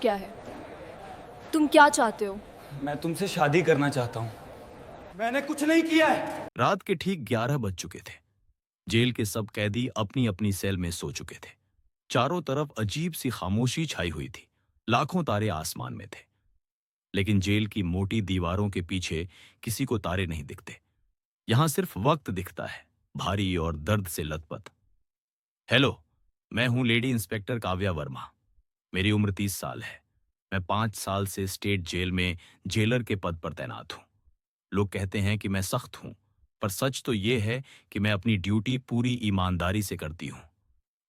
क्या है? तुम क्या चाहते हो? मैं तुमसे शादी करना चाहता हूँ। मैंने कुछ नहीं किया है। रात के ठीक 11 बज चुके थे। जेल के सब कैदी अपनी अपनी सेल में सो चुके थे। चारों तरफ अजीब सी खामोशी छाई हुई थी। लाखों तारे आसमान में थे, लेकिन जेल की मोटी दीवारों के पीछे किसी को तारे नहीं दिखते। यहां सिर्फ वक्त दिखता है, भारी और दर्द से लथपथ। हेलो, मैं हूं लेडी इंस्पेक्टर काव्या वर्मा। मेरी उम्र 30 साल है। मैं 5 साल से स्टेट जेल में जेलर के पद पर तैनात हूं। लोग कहते हैं कि मैं सख्त हूं, पर सच तो यह है कि मैं अपनी ड्यूटी पूरी ईमानदारी से करती हूं।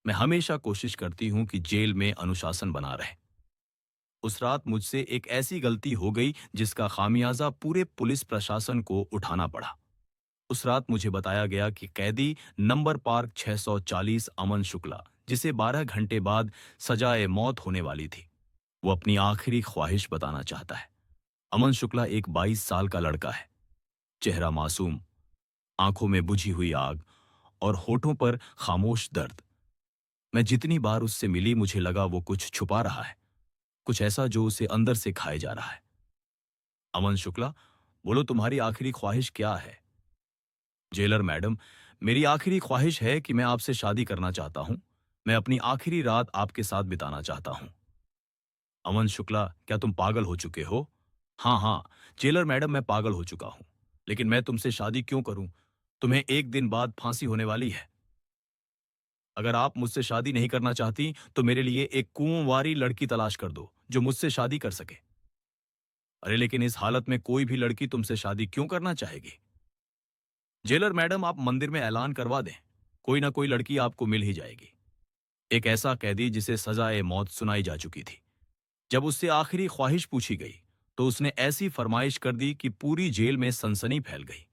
मैं हमेशा कोशिश करती हूं कि जेल में अनुशासन बना रहे। उस रात मुझसे एक ऐसी गलती हो गई जिसका खामियाजा पूरे पुलिस प्रशासन को उठाना पड़ा। उस रात मुझे बताया गया कि कैदी नंबर पार्क 640 अमन शुक्ला, जिसे 12 घंटे बाद सजाए मौत होने वाली थी, वो अपनी आखिरी ख्वाहिश बताना चाहता है। अमन शुक्ला एक 22 साल का लड़का है। चेहरा मासूम, आंखों में बुझी हुई आग और होठों पर खामोश दर्द। मैं जितनी बार उससे मिली मुझे लगा वो कुछ छुपा रहा है, कुछ ऐसा जो उसे अंदर से खाए जा रहा है। अमन शुक्ला, बोलो तुम्हारी आखिरी ख्वाहिश क्या है? जेलर मैडम, मेरी आखिरी ख्वाहिश है कि मैं आपसे शादी करना चाहता हूं। मैं अपनी आखिरी रात आपके साथ बिताना चाहता हूं। अमन शुक्ला, क्या तुम पागल हो चुके हो? हाँ हाँ, जेलर मैडम, मैं पागल हो चुका हूं, लेकिन मैं तुमसे शादी क्यों करूं? तुम्हें एक दिन बाद फांसी होने वाली है। अगर आप मुझसे शादी नहीं करना चाहती तो मेरे लिए एक कुंवारी लड़की तलाश कर दो जो मुझसे शादी कर सके। अरे लेकिन इस हालत में कोई भी लड़की तुमसे शादी क्यों करना चाहेगी? जेलर मैडम, आप मंदिर में ऐलान करवा दें, कोई ना कोई लड़की आपको मिल ही जाएगी। एक ऐसा कैदी जिसे सजाए मौत सुनाई जा चुकी थी। जब उससे आखिरी ख्वाहिश पूछी गई तो उसने ऐसी फरमाइश कर दी कि पूरी जेल में सनसनी फैल गई।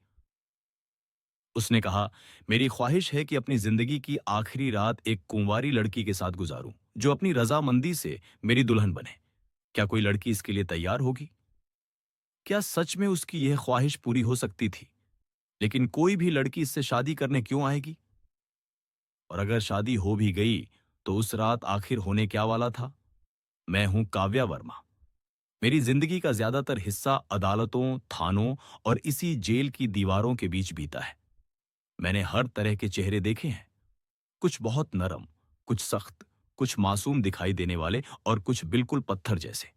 उसने कहा, मेरी ख्वाहिश है कि अपनी जिंदगी की आखिरी रात एक कुंवारी लड़की के साथ गुजारूं जो अपनी रजामंदी से मेरी दुल्हन बने। क्या कोई लड़की इसके लिए तैयार होगी? क्या सच में उसकी यह ख्वाहिश पूरी हो सकती थी? लेकिन कोई भी लड़की इससे शादी करने क्यों आएगी? और अगर शादी हो भी गई तो उस रात आखिर होने क्या वाला था? मैं हूं काव्या वर्मा। मेरी जिंदगी का ज्यादातर हिस्सा अदालतों, थानों और इसी जेल की दीवारों के बीच बीता है। मैंने हर तरह के चेहरे देखे हैं, कुछ बहुत नरम, कुछ सख्त, कुछ मासूम दिखाई देने वाले और कुछ बिल्कुल पत्थर जैसे।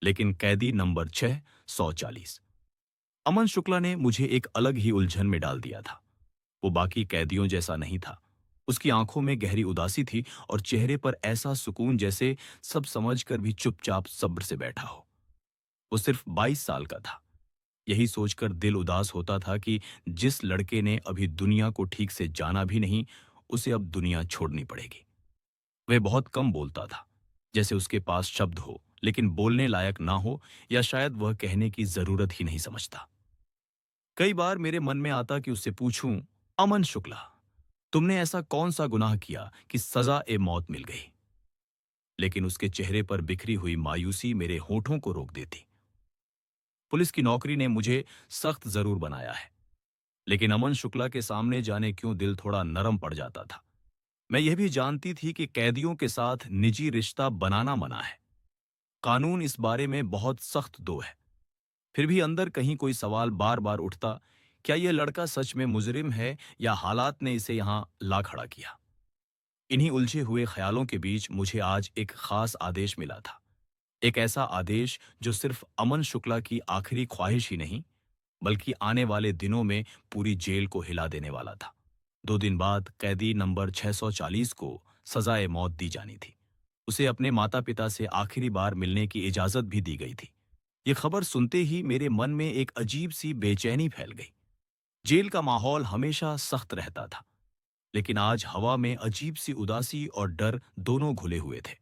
लेकिन कैदी नंबर 640 अमन शुक्ला ने मुझे एक अलग ही उलझन में डाल दिया था। वो बाकी कैदियों जैसा नहीं था। उसकी आंखों में गहरी उदासी थी और चेहरे पर ऐसा सुकून जैसे सब समझकर भी चुपचाप सब्र से बैठा हो। वो सिर्फ 22 साल का था। यही सोचकर दिल उदास होता था कि जिस लड़के ने अभी दुनिया को ठीक से जाना भी नहीं, उसे अब दुनिया छोड़नी पड़ेगी। वह बहुत कम बोलता था, जैसे उसके पास शब्द हो लेकिन बोलने लायक ना हो, या शायद वह कहने की जरूरत ही नहीं समझता। कई बार मेरे मन में आता कि उससे पूछूं, अमन शुक्ला, तुमने ऐसा कौन सा गुनाह किया कि सजा ए मौत मिल गई? लेकिन उसके चेहरे पर बिखरी हुई मायूसी मेरे होठों को रोक देती। पुलिस की नौकरी ने मुझे सख्त जरूर बनाया है, लेकिन अमन शुक्ला के सामने जाने क्यों दिल थोड़ा नरम पड़ जाता था। मैं यह भी जानती थी कि कैदियों के साथ निजी रिश्ता बनाना मना है। कानून इस बारे में बहुत सख्त दो है। फिर भी अंदर कहीं कोई सवाल बार बार उठता, क्या यह लड़का सच में मुजरिम है या हालात ने इसे यहां ला खड़ा किया? इन्हीं उलझे हुए ख्यालों के बीच मुझे आज एक खास आदेश मिला था। एक ऐसा आदेश जो सिर्फ अमन शुक्ला की आखिरी ख्वाहिश ही नहीं, बल्कि आने वाले दिनों में पूरी जेल को हिला देने वाला था। 2 दिन बाद कैदी नंबर 640 को सजाए मौत दी जानी थी। उसे अपने माता पिता से आखिरी बार मिलने की इजाजत भी दी गई थी। ये खबर सुनते ही मेरे मन में एक अजीब सी बेचैनी फैल गई। जेल का माहौल हमेशा सख्त रहता था, लेकिन आज हवा में अजीब सी उदासी और डर दोनों घुले हुए थे।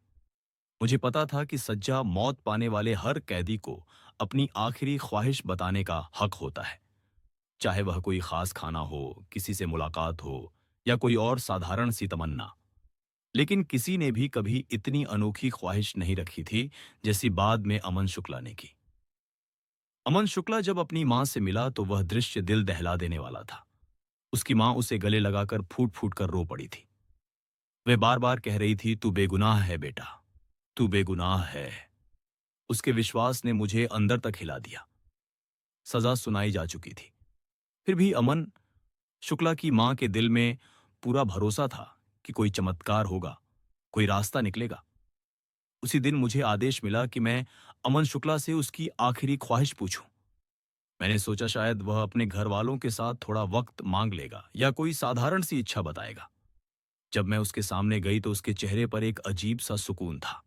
मुझे पता था कि सज्जा मौत पाने वाले हर कैदी को अपनी आखिरी ख्वाहिश बताने का हक होता है, चाहे वह कोई खास खाना हो, किसी से मुलाकात हो या कोई और साधारण सी तमन्ना। लेकिन किसी ने भी कभी इतनी अनोखी ख्वाहिश नहीं रखी थी जैसी बाद में अमन शुक्ला ने की। अमन शुक्ला जब अपनी मां से मिला तो वह दृश्य दिल दहला देने वाला था। उसकी मां उसे गले लगाकर फूट फूट कर रो पड़ी थी। वह बार बार कह रही थी, तू बेगुनाह है बेटा, तू बेगुनाह है। उसके विश्वास ने मुझे अंदर तक हिला दिया। सजा सुनाई जा चुकी थी, फिर भी अमन शुक्ला की मां के दिल में पूरा भरोसा था कि कोई चमत्कार होगा, कोई रास्ता निकलेगा। उसी दिन मुझे आदेश मिला कि मैं अमन शुक्ला से उसकी आखिरी ख्वाहिश पूछूं। मैंने सोचा शायद वह अपने घर वालों के साथ थोड़ा वक्त मांग लेगा या कोई साधारण सी इच्छा बताएगा। जब मैं उसके सामने गई तो उसके चेहरे पर एक अजीब सा सुकून था,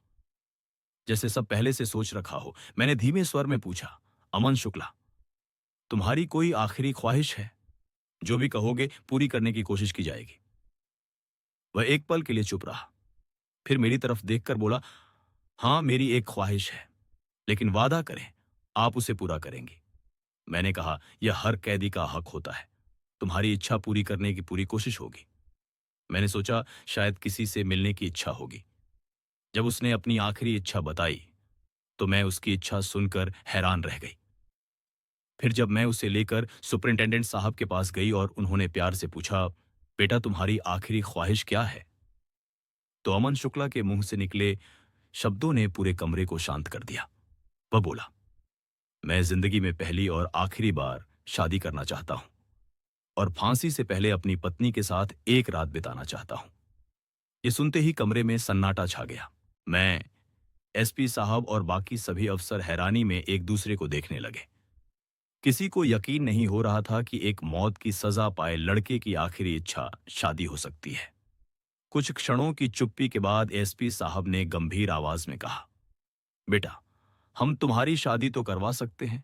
जैसे सब पहले से सोच रखा हो। मैंने धीमे स्वर में पूछा, अमन शुक्ला, तुम्हारी कोई आखिरी ख्वाहिश है? जो भी कहोगे पूरी करने की कोशिश की जाएगी। वह एक पल के लिए चुप रहा, फिर मेरी तरफ देखकर बोला, हां, मेरी एक ख्वाहिश है, लेकिन वादा करें आप उसे पूरा करेंगी। मैंने कहा, यह हर कैदी का हक होता है। तुम्हारी इच्छा पूरी करने की पूरी कोशिश होगी। मैंने सोचा शायद किसी से मिलने की इच्छा होगी। जब उसने अपनी आखिरी इच्छा बताई तो मैं उसकी इच्छा सुनकर हैरान रह गई। फिर जब मैं उसे लेकर सुपरिंटेंडेंट साहब के पास गई और उन्होंने प्यार से पूछा, बेटा तुम्हारी आखिरी ख्वाहिश क्या है? तो अमन शुक्ला के मुंह से निकले शब्दों ने पूरे कमरे को शांत कर दिया। वह बोला, मैं जिंदगी में पहली और आखिरी बार शादी करना चाहता हूं और फांसी से पहले अपनी पत्नी के साथ एक रात बिताना चाहता हूं। ये सुनते ही कमरे में सन्नाटा छा गया। मैं, एसपी साहब और बाकी सभी अफसर हैरानी में एक दूसरे को देखने लगे। किसी को यकीन नहीं हो रहा था कि एक मौत की सजा पाए लड़के की आखिरी इच्छा शादी हो सकती है। कुछ क्षणों की चुप्पी के बाद एसपी साहब ने गंभीर आवाज में कहा, बेटा, हम तुम्हारी शादी तो करवा सकते हैं,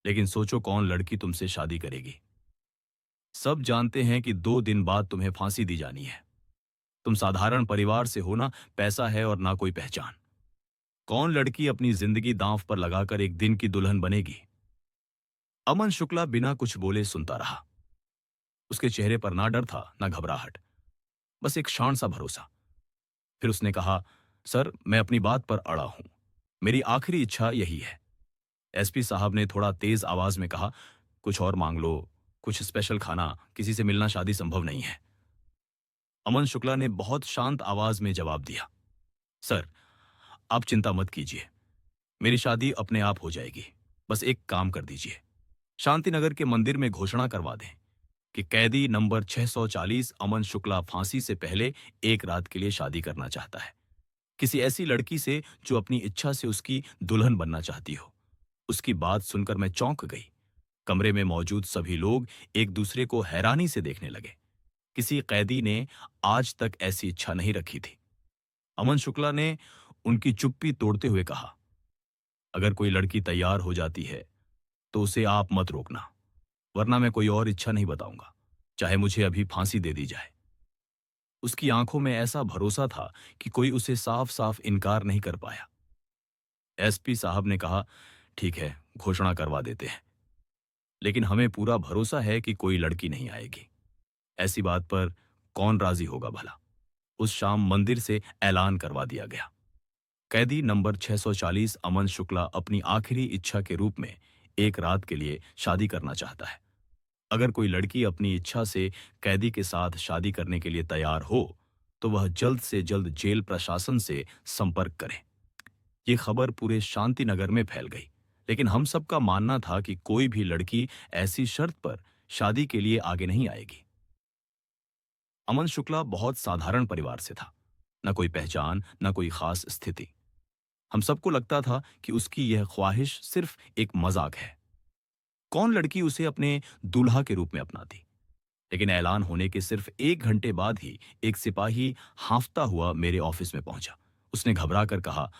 लेकिन सोचो कौन लड़की तुमसे शादी करेगी। सब जानते हैं कि 2 दिन बाद तुम्हें फांसी दी जानी है। तुम साधारण परिवार से हो ना, पैसा है और ना कोई पहचान। कौन लड़की अपनी जिंदगी दांव पर लगाकर एक दिन की दुल्हन बनेगी? अमन शुक्ला बिना कुछ बोले सुनता रहा। उसके चेहरे पर ना डर था ना घबराहट, बस एक शांत सा भरोसा। फिर उसने कहा, सर, मैं अपनी बात पर अड़ा हूं। मेरी आखिरी इच्छा यही है। एसपी साहब ने थोड़ा तेज आवाज में कहा, कुछ और मांग लो, कुछ स्पेशल खाना, किसी से मिलना शादी संभव नहीं है। अमन शुक्ला ने बहुत शांत आवाज में जवाब दिया, सर, आप चिंता मत कीजिए, मेरी शादी अपने आप हो जाएगी। बस एक काम कर दीजिए, शांतिनगर के मंदिर में घोषणा करवा दें कि कैदी नंबर 640 अमन शुक्ला फांसी से पहले एक रात के लिए शादी करना चाहता है, किसी ऐसी लड़की से जो अपनी इच्छा से उसकी दुल्हन बनना चाहती हो। उसकी बात सुनकर मैं चौंक गई। कमरे में मौजूद सभी लोग एक दूसरे को हैरानी से देखने लगे। किसी कैदी ने आज तक ऐसी इच्छा नहीं रखी थी। अमन शुक्ला ने उनकी चुप्पी तोड़ते हुए कहा, अगर कोई लड़की तैयार हो जाती है तो उसे आप मत रोकना, वरना मैं कोई और इच्छा नहीं बताऊंगा, चाहे मुझे अभी फांसी दे दी जाए। उसकी आंखों में ऐसा भरोसा था कि कोई उसे साफ साफ इनकार नहीं कर पाया। एसपी साहब ने कहा, ठीक है, घोषणा करवा देते हैं, लेकिन हमें पूरा भरोसा है कि कोई लड़की नहीं आएगी। ऐसी बात पर कौन राजी होगा भला? उस शाम मंदिर से ऐलान करवा दिया गया, कैदी नंबर 640 अमन शुक्ला अपनी आखिरी इच्छा के रूप में एक रात के लिए शादी करना चाहता है। अगर कोई लड़की अपनी इच्छा से कैदी के साथ शादी करने के लिए तैयार हो तो वह जल्द से जल्द जेल प्रशासन से संपर्क करे। ये खबर पूरे शांतिनगर में फैल गई, लेकिन हम सबका मानना था कि कोई भी लड़की ऐसी शर्त पर शादी के लिए आगे नहीं आएगी। अमन शुक्ला बहुत साधारण परिवार से था, न कोई पहचान, न कोई खास स्थिति। हम सबको लगता था कि उसकी यह ख्वाहिश सिर्फ एक मजाक है। कौन लड़की उसे अपने दूल्हा के रूप में अपनाती? लेकिन ऐलान होने के सिर्फ 1 घंटे बाद ही एक सिपाही हांफता हुआ मेरे ऑफिस में पहुंचा। उसने घबरा कर कहा,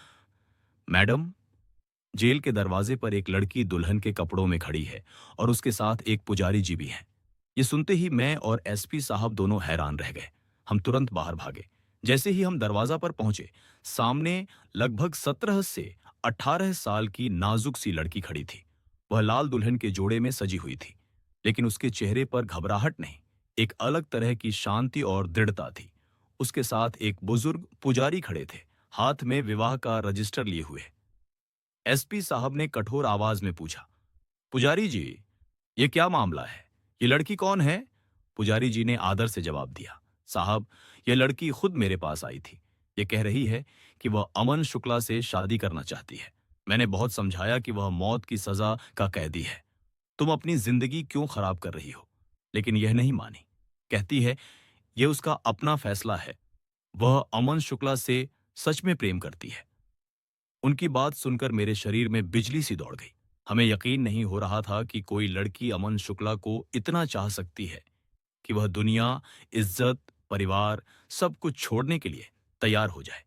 मैडम, जेल के दरवाजे पर एक लड़की दुल्हन के कपड़ों में खड़ी है और उसके साथ एक पुजारी जी भी हैं। ये सुनते ही मैं और एसपी साहब दोनों हैरान रह गए। हम तुरंत बाहर भागे। जैसे ही हम दरवाजा पर पहुंचे, सामने लगभग 17 से 18 साल की नाजुक सी लड़की खड़ी थी। वह लाल दुल्हन के जोड़े में सजी हुई थी, लेकिन उसके चेहरे पर घबराहट नहीं, एक अलग तरह की शांति और दृढ़ता थी। उसके साथ एक बुजुर्ग पुजारी खड़े थे, हाथ में विवाह का रजिस्टर लिए हुए। एसपी साहब ने कठोर आवाज में पूछा, पुजारी जी, ये क्या मामला है? ये लड़की कौन है? पुजारी जी ने आदर से जवाब दिया, साहब, यह लड़की खुद मेरे पास आई थी। ये कह रही है कि वह अमन शुक्ला से शादी करना चाहती है। मैंने बहुत समझाया कि वह मौत की सजा का कैदी है। तुम अपनी जिंदगी क्यों खराब कर रही हो? लेकिन यह नहीं मानी। कहती है यह उसका अपना फैसला है। वह अमन शुक्ला से सच में प्रेम करती है। उनकी बात सुनकर मेरे शरीर में बिजली सी दौड़ गई। हमें यकीन नहीं हो रहा था कि कोई लड़की अमन शुक्ला को इतना चाह सकती है कि वह दुनिया, इज्जत, परिवार सब कुछ छोड़ने के लिए तैयार हो जाए।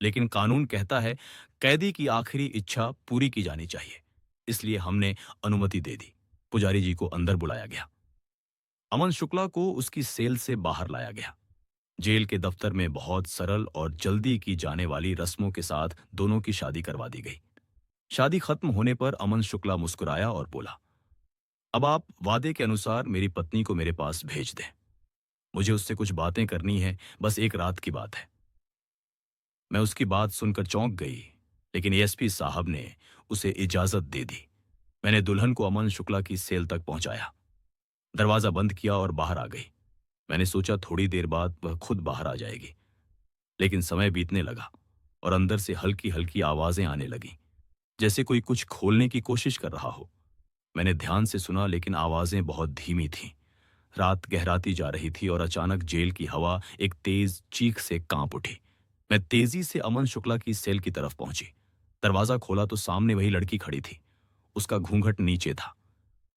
लेकिन कानून कहता है कैदी की आखिरी इच्छा पूरी की जानी चाहिए। इसलिए हमने अनुमति दे दी। पुजारी जी को अंदर बुलाया गया। अमन शुक्ला को उसकी सेल से बाहर लाया गया। जेल के दफ्तर में बहुत सरल और जल्दी की जाने वाली रस्मों के साथ दोनों की शादी करवा दी गई। शादी खत्म होने पर अमन शुक्ला मुस्कुराया और बोला, अब आप वादे के अनुसार मेरी पत्नी को मेरे पास भेज दें। मुझे उससे कुछ बातें करनी है, बस एक रात की बात है। मैं उसकी बात सुनकर चौंक गई, लेकिन एएसपी साहब ने उसे इजाजत दे दी। मैंने दुल्हन को अमन शुक्ला की सेल तक पहुंचाया, दरवाजा बंद किया और बाहर आ गई। मैंने सोचा थोड़ी देर बाद वह खुद बाहर आ जाएगी, लेकिन समय बीतने लगा और अंदर से हल्की हल्की आवाजें आने लगीं, जैसे कोई कुछ खोलने की कोशिश कर रहा हो। मैंने ध्यान से सुना, लेकिन आवाजें बहुत धीमी थीं। रात गहराती जा रही थी और अचानक जेल की हवा एक तेज चीख से कांप उठी। मैं तेजी से अमन शुक्ला की सेल की तरफ पहुंची। दरवाजा खोला तो सामने वही लड़की खड़ी थी। उसका घूंघट नीचे था,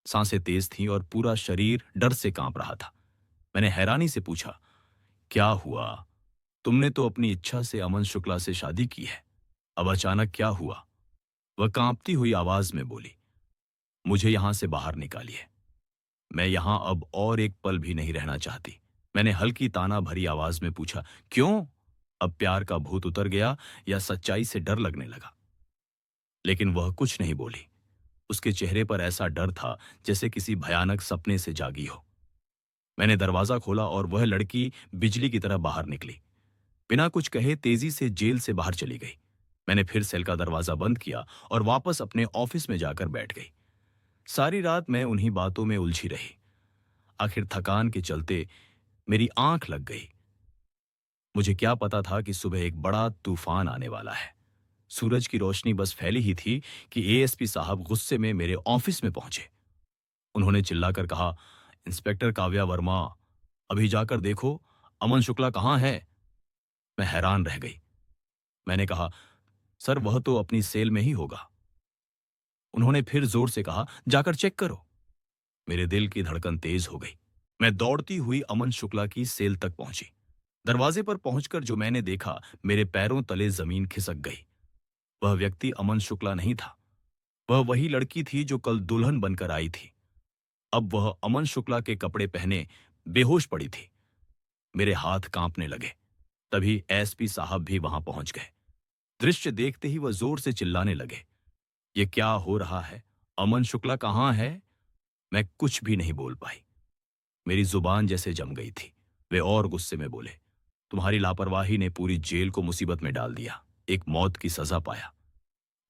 सांसें तेज थीं और पूरा शरीर डर से कांप रहा था। मैंने हैरानी से पूछा, क्या हुआ? तुमने तो अपनी इच्छा से अमन शुक्ला से शादी की है, अब अचानक क्या हुआ? वह कांपती हुई आवाज में बोली, मुझे यहां से बाहर निकालिए। मैं यहां अब और एक पल भी नहीं रहना चाहती। मैंने हल्की ताना भरी आवाज में पूछा, क्यों? अब प्यार का भूत उतर गया या सच्चाई से डर लगने लगा? लेकिन वह कुछ नहीं बोली। उसके चेहरे पर ऐसा डर था जैसे किसी भयानक सपने से जागी हो। मैंने दरवाजा खोला और वह लड़की बिजली की तरह बाहर निकली। बिना कुछ कहे तेजी से जेल से बाहर चली गई। मैंने फिर सेल का दरवाजा बंद किया और वापस अपने ऑफिस में जाकर बैठ गई। सारी रात मैं उन्हीं बातों में उलझी रही। आखिर थकान के चलते मेरी आंख लग गई। मुझे क्या पता था कि सुबह एक बड़ा तूफान आने वाला है। सूरज की रोशनी बस फैली ही थी कि एएसपी साहब गुस्से में मेरे ऑफिस में पहुंचे। उन्होंने चिल्लाकर कहा, इंस्पेक्टर काव्या वर्मा, अभी जाकर देखो अमन शुक्ला कहाँ है? मैं हैरान रह गई। मैंने कहा, सर वह तो अपनी सेल में ही होगा। उन्होंने फिर जोर से कहा, जाकर चेक करो। मेरे दिल की धड़कन तेज हो गई। मैं दौड़ती हुई अमन शुक्ला की सेल तक पहुंची। दरवाजे पर पहुंचकर जो मैंने देखा, मेरे पैरों तले जमीन खिसक गई। वह व्यक्ति अमन शुक्ला नहीं था। वह वही लड़की थी जो कल दुल्हन बनकर आई थी। अब वह अमन शुक्ला के कपड़े पहने बेहोश पड़ी थी। मेरे हाथ कांपने लगे। तभी एसपी साहब भी वहां पहुंच गए। दृश्य देखते ही वह जोर से चिल्लाने लगे, ये क्या हो रहा है? अमन शुक्ला कहाँ है? मैं कुछ भी नहीं बोल पाई। मेरी जुबान जैसे जम गई थी। वे और गुस्से में बोले, तुम्हारी लापरवाही ने पूरी जेल को मुसीबत में डाल दिया। एक मौत की सजा पाया,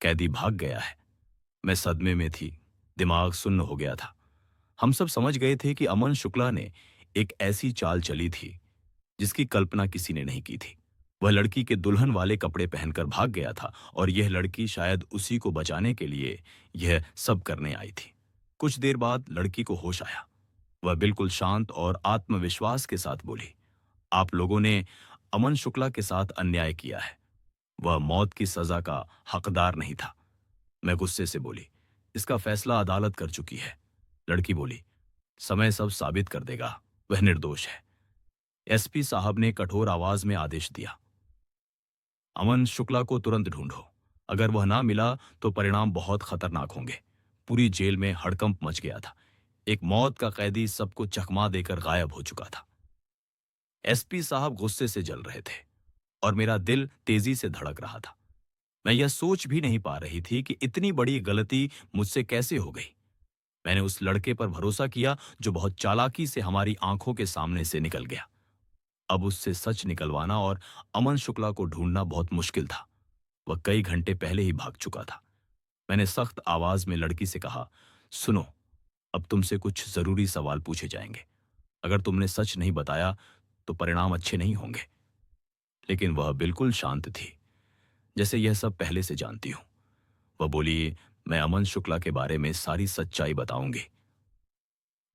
कैदी भाग गया है। मैं सदमे में थी, दिमाग सुन्न हो गया था। हम सब समझ गए थे कि अमन शुक्ला ने एक ऐसी चाल चली थी जिसकी कल्पना किसी ने नहीं की थी। वह लड़की के दुल्हन वाले कपड़े पहनकर भाग गया था और यह लड़की शायद उसी को बचाने के लिए यह सब करने आई थी। कुछ देर बाद लड़की को होश आया। वह बिल्कुल शांत और आत्मविश्वास के साथ बोली, आप लोगों ने अमन शुक्ला के साथ अन्याय किया है। वह मौत की सजा का हकदार नहीं था। मैं गुस्से से बोली, इसका फैसला अदालत कर चुकी है। लड़की बोली, समय सब साबित कर देगा, वह निर्दोष है। एसपी साहब ने कठोर आवाज में आदेश दिया, अमन शुक्ला को तुरंत ढूंढो। अगर वह ना मिला तो परिणाम बहुत खतरनाक होंगे। पूरी जेल में हड़कंप मच गया था। एक मौत का कैदी सबको चकमा देकर गायब हो चुका था। एसपी साहब गुस्से से जल रहे थे और मेरा दिल तेजी से धड़क रहा था। मैं यह सोच भी नहीं पा रही थी कि इतनी बड़ी गलती मुझसे कैसे हो गई। मैंने उस लड़के पर भरोसा किया जो बहुत चालाकी से हमारी आंखों के सामने से निकल गया। अब उससे सच निकलवाना और अमन शुक्ला को ढूंढना बहुत मुश्किल था। वह कई घंटे पहले ही भाग चुका था। मैंने सख्त आवाज में लड़की से कहा, सुनो, अब तुमसे कुछ जरूरी सवाल पूछे जाएंगे। अगर तुमने सच नहीं बताया तो परिणाम अच्छे नहीं होंगे। लेकिन वह बिल्कुल शांत थी। जैसे यह सब पहले से जानती हूं। वह बोली, मैं अमन शुक्ला के बारे में सारी सच्चाई बताऊंगी।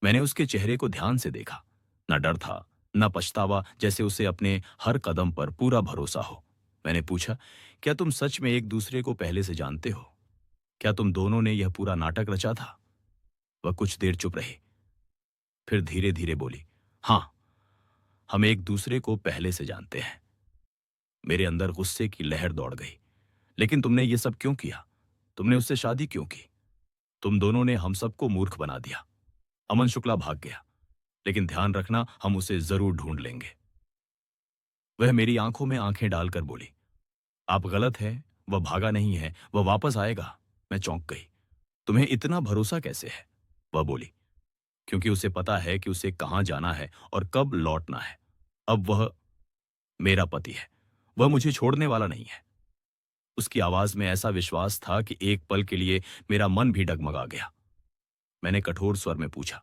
मैंने उसके चेहरे को ध्यान से देखा। न डर था, न पछतावा, जैसे उसे अपने हर कदम पर पूरा भरोसा हो। मैंने पूछा, क्या तुम सच में एक दूसरे को पहले से जानते हो? क्या तुम दोनों ने यह पूरा नाटक रचा था? वह कुछ देर चुप रही, फिर धीरे धीरे बोली, हां, हम एक दूसरे को पहले से जानते हैं। मेरे अंदर गुस्से की लहर दौड़ गई। लेकिन तुमने ये सब क्यों किया? तुमने उससे शादी क्यों की? तुम दोनों ने हम सबको मूर्ख बना दिया। अमन शुक्ला भाग गया, लेकिन ध्यान रखना, हम उसे जरूर ढूंढ लेंगे। वह मेरी आंखों में आंखें डालकर बोली, आप गलत हैं, वह भागा नहीं है, वह वापस आएगा। मैं चौंक गई। तुम्हें इतना भरोसा कैसे है? वह बोली, क्योंकि उसे पता है कि उसे कहां जाना है और कब लौटना है। अब वह मेरा पति है, वह मुझे छोड़ने वाला नहीं है। उसकी आवाज में ऐसा विश्वास था कि एक पल के लिए मेरा मन भी डगमगा गया। मैंने कठोर स्वर में पूछा,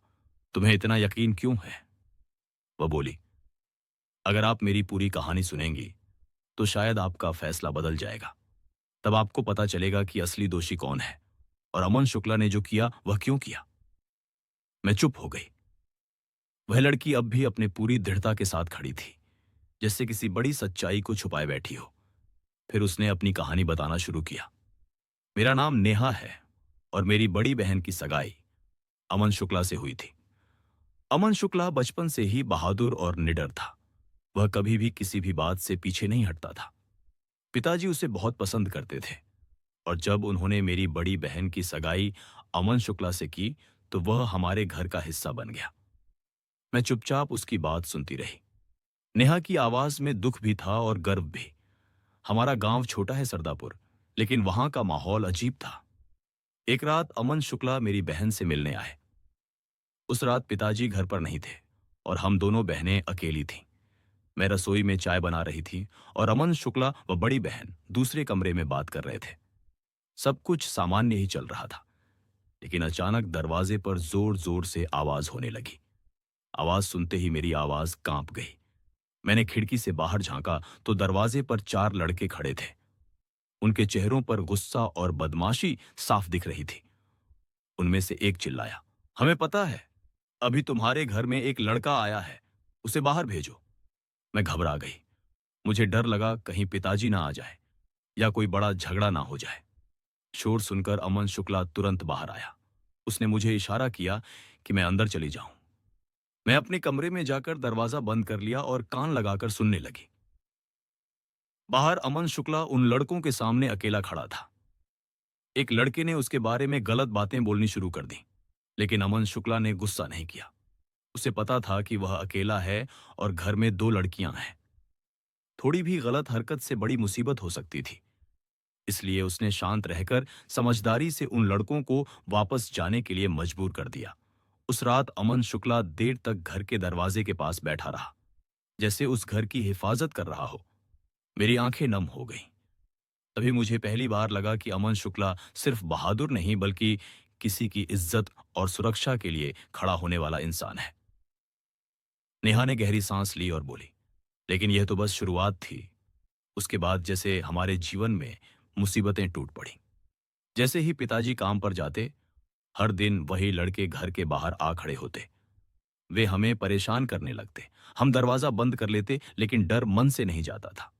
तुम्हें इतना यकीन क्यों है? वह बोली, अगर आप मेरी पूरी कहानी सुनेंगी तो शायद आपका फैसला बदल जाएगा। तब आपको पता चलेगा कि असली दोषी कौन है और अमन शुक्ला ने जो किया वह क्यों किया। मैं चुप हो गई। वह लड़की अब भी अपने पूरी दृढ़ता के साथ खड़ी थी, जैसे किसी बड़ी सच्चाई को छुपाए बैठी हो। फिर उसने अपनी कहानी बताना शुरू किया। मेरा नाम नेहा है और मेरी बड़ी बहन की सगाई अमन शुक्ला से हुई थी। अमन शुक्ला बचपन से ही बहादुर और निडर था। वह कभी भी किसी भी बात से पीछे नहीं हटता था। पिताजी उसे बहुत पसंद करते थे और जब उन्होंने मेरी बड़ी बहन की सगाई अमन शुक्ला से की तो वह हमारे घर का हिस्सा बन गया। मैं चुपचाप उसकी बात सुनती रही। नेहा की आवाज में दुख भी था और गर्व भी। हमारा गांव छोटा है सरदापुर, लेकिन वहां का माहौल अजीब था। एक रात अमन शुक्ला मेरी बहन से मिलने आए। उस रात पिताजी घर पर नहीं थे और हम दोनों बहनें अकेली थीं। मैं रसोई में चाय बना रही थी और अमन शुक्ला व बड़ी बहन दूसरे कमरे में बात कर रहे थे। सब कुछ सामान्य ही चल रहा था, लेकिन अचानक दरवाजे पर जोर जोर से आवाज होने लगी। आवाज सुनते ही मेरी आवाज कांप गई। मैंने खिड़की से बाहर झांका तो दरवाजे पर 4 लड़के खड़े थे। उनके चेहरों पर गुस्सा और बदमाशी साफ दिख रही थी। उनमें से एक चिल्लाया, हमें पता है, अभी तुम्हारे घर में एक लड़का आया है, उसे बाहर भेजो। मैं घबरा गई। मुझे डर लगा कहीं पिताजी ना आ जाए या कोई बड़ा झगड़ा ना हो जाए। शोर सुनकर अमन शुक्ला तुरंत बाहर आया। उसने मुझे इशारा किया कि मैं अंदर चली जाऊं। मैं अपने कमरे में जाकर दरवाजा बंद कर लिया और कान लगाकर सुनने लगी। बाहर अमन शुक्ला उन लड़कों के सामने अकेला खड़ा था। एक लड़के ने उसके बारे में गलत बातें बोलनी शुरू कर दी, लेकिन अमन शुक्ला ने गुस्सा नहीं किया। उसे पता था कि वह अकेला है और घर में 2 लड़कियां हैं। थोड़ी भी गलत हरकत से बड़ी मुसीबत हो सकती थी। इसलिए उसने शांत रहकर समझदारी से उन लड़कों को वापस जाने के लिए मजबूर कर दिया। उस रात अमन शुक्ला देर तक घर के दरवाजे के पास बैठा रहा, जैसे उस घर की हिफाजत कर रहा हो। मेरी आंखें नम हो गईं। तभी मुझे पहली बार लगा कि अमन शुक्ला सिर्फ बहादुर नहीं, बल्कि किसी की इज्जत और सुरक्षा के लिए खड़ा होने वाला इंसान है। नेहा ने गहरी सांस ली और बोली, लेकिन यह तो बस शुरुआत थी। उसके बाद जैसे हमारे जीवन में मुसीबतें टूट पड़ी। जैसे ही पिताजी काम पर जाते, हर दिन वही लड़के घर के बाहर आ खड़े होते। वे हमें परेशान करने लगते। हम दरवाजा बंद कर लेते, लेकिन डर मन से नहीं जाता था।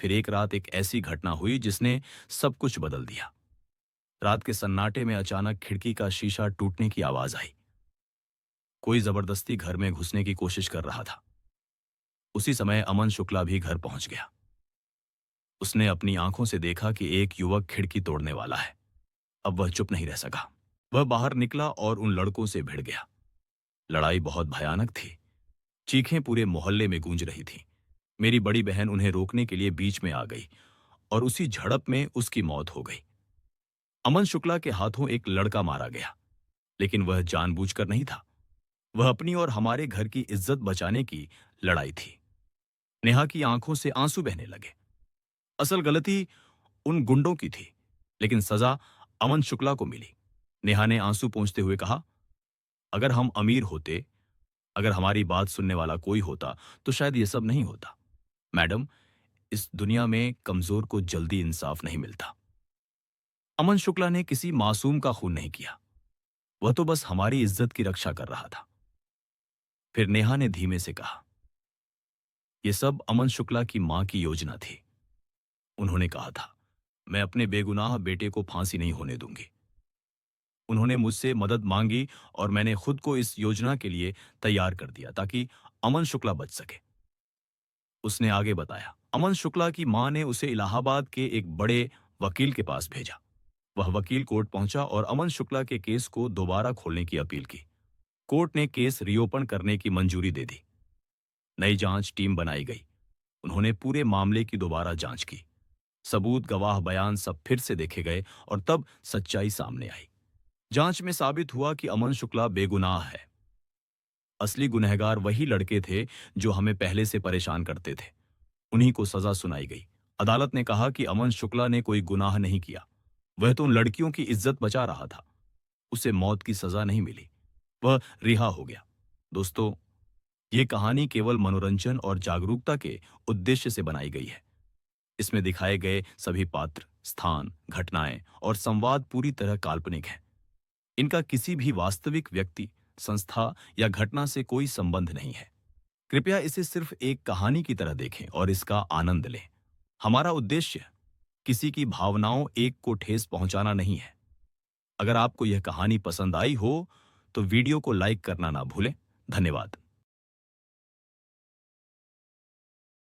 फिर एक रात एक ऐसी घटना हुई जिसने सब कुछ बदल दिया। रात के सन्नाटे में अचानक खिड़की का शीशा टूटने की आवाज आई। कोई जबरदस्ती घर में घुसने की कोशिश कर रहा था। उसी समय अमन शुक्ला भी घर पहुंच गया। उसने अपनी आंखों से देखा कि एक युवक खिड़की तोड़ने वाला है। अब वह चुप नहीं रह सका। वह बाहर निकला और उन लड़कों से भिड़ गया। लड़ाई बहुत भयानक थी। चीखें पूरे मोहल्ले में गूंज रही थीं। मेरी बड़ी बहन उन्हें रोकने के लिए बीच में आ गई और उसी झड़प में उसकी मौत हो गई। अमन शुक्ला के हाथों एक लड़का मारा गया, लेकिन वह जानबूझकर नहीं था। वह अपनी और हमारे घर की इज्जत बचाने की लड़ाई थी। नेहा की आंखों से आंसू बहने लगे। असल गलती उन गुंडों की थी, लेकिन सजा अमन शुक्ला को मिली। नेहा ने आंसू पोंछते हुए कहा, अगर हम अमीर होते, अगर हमारी बात सुनने वाला कोई होता, तो शायद यह सब नहीं होता। मैडम, इस दुनिया में कमजोर को जल्दी इंसाफ नहीं मिलता। अमन शुक्ला ने किसी मासूम का खून नहीं किया, वह तो बस हमारी इज्जत की रक्षा कर रहा था। फिर नेहा ने धीमे से कहा, यह सब अमन शुक्ला की मां की योजना थी। उन्होंने कहा था, मैं अपने बेगुनाह बेटे को फांसी नहीं होने दूंगी। उन्होंने मुझसे मदद मांगी और मैंने खुद को इस योजना के लिए तैयार कर दिया ताकि अमन शुक्ला बच सके। उसने आगे बताया, अमन शुक्ला की मां ने उसे इलाहाबाद के एक बड़े वकील के पास भेजा। वह वकील कोर्ट पहुंचा और अमन शुक्ला के केस को दोबारा खोलने की अपील की। कोर्ट ने केस रीओपन करने की मंजूरी दे दी। नई जांच टीम बनाई गई। उन्होंने पूरे मामले की दोबारा जांच की। सबूत, गवाह, बयान सब फिर से देखे गए और तब सच्चाई सामने आई। जांच में साबित हुआ कि अमन शुक्ला बेगुनाह है। असली गुनहगार वही लड़के थे जो हमें पहले से परेशान करते थे। उन्हीं को सजा सुनाई गई। अदालत ने कहा कि अमन शुक्ला ने कोई गुनाह नहीं किया। वह तो उन लड़कियों की इज्जत बचा रहा था। उसे मौत की सजा नहीं मिली, वह रिहा हो गया। दोस्तों, ये कहानी केवल मनोरंजन और जागरूकता के उद्देश्य से बनाई गई है। इसमें दिखाए गए सभी पात्र, स्थान, घटनाएं और संवाद पूरी तरह काल्पनिक हैं। इनका किसी भी वास्तविक व्यक्ति, संस्था या घटना से कोई संबंध नहीं है। कृपया इसे सिर्फ एक कहानी की तरह देखें और इसका आनंद लें। हमारा उद्देश्य किसी की भावनाओं एक को ठेस पहुंचाना नहीं है। अगर आपको यह कहानी पसंद आई हो तो वीडियो को लाइक करना ना भूलें। धन्यवाद।